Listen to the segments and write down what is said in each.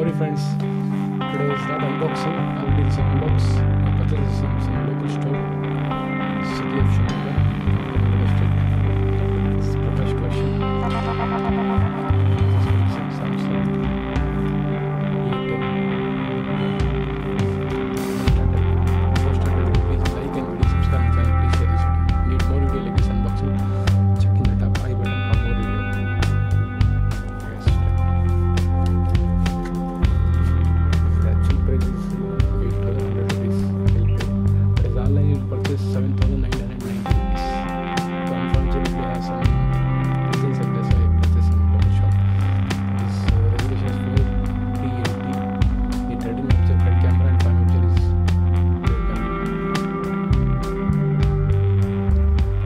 Howdy friends, today is not unboxing, I'll be this unbox. I purchased this in some local store, city of Shimoga. This is the first question. This is from Samsung A10. Please like and please subscribe my channel, please share this video. Need more video like this unboxing? Check in the top I button for more video. Purchase 7,990 rupees. So unfortunately, I have some reasons like this. I purchased in local shop. This resolution is 480. The 13 megapixel front camera and 5 megapixel is rear camera.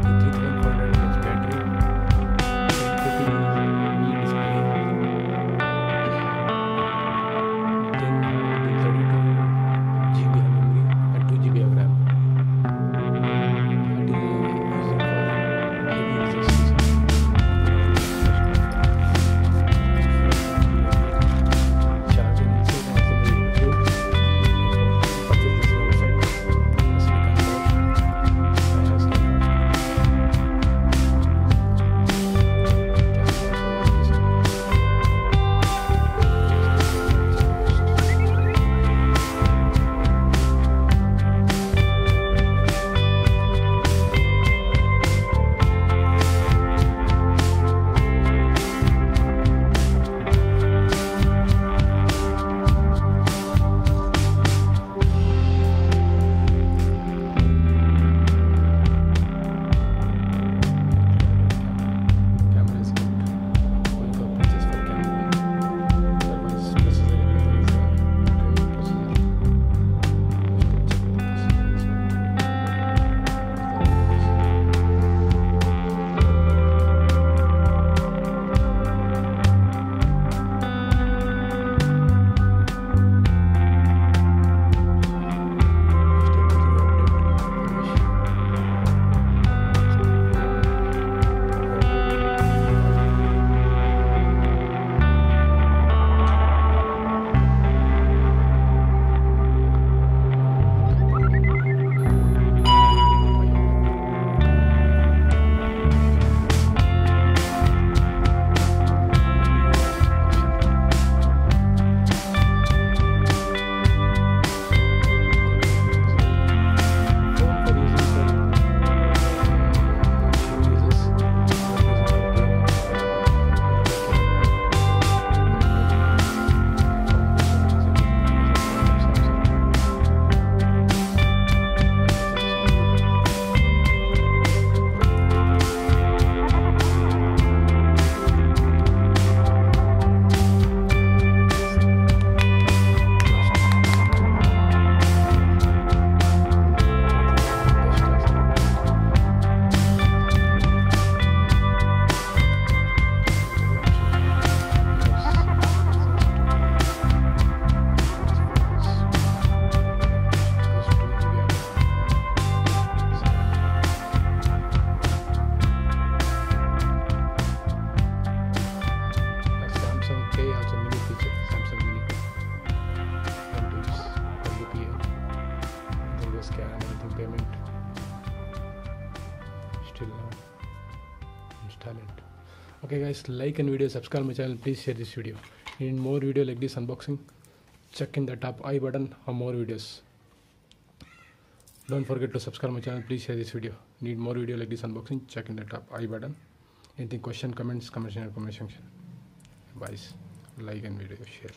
The 3400 mAh battery. 1080p display. Then 32 GB memory and 2 GB of RAM. Scan anything payment. Still now install it. Okay guys, like and video, subscribe my channel, please share this video. Need more video like this unboxing? Check in the top I button for more videos. Don't forget to subscribe my channel, please share this video. Need more video like this unboxing? Check in the top I button. Anything question, comments, comment in the comment section. Guys, like and video, share.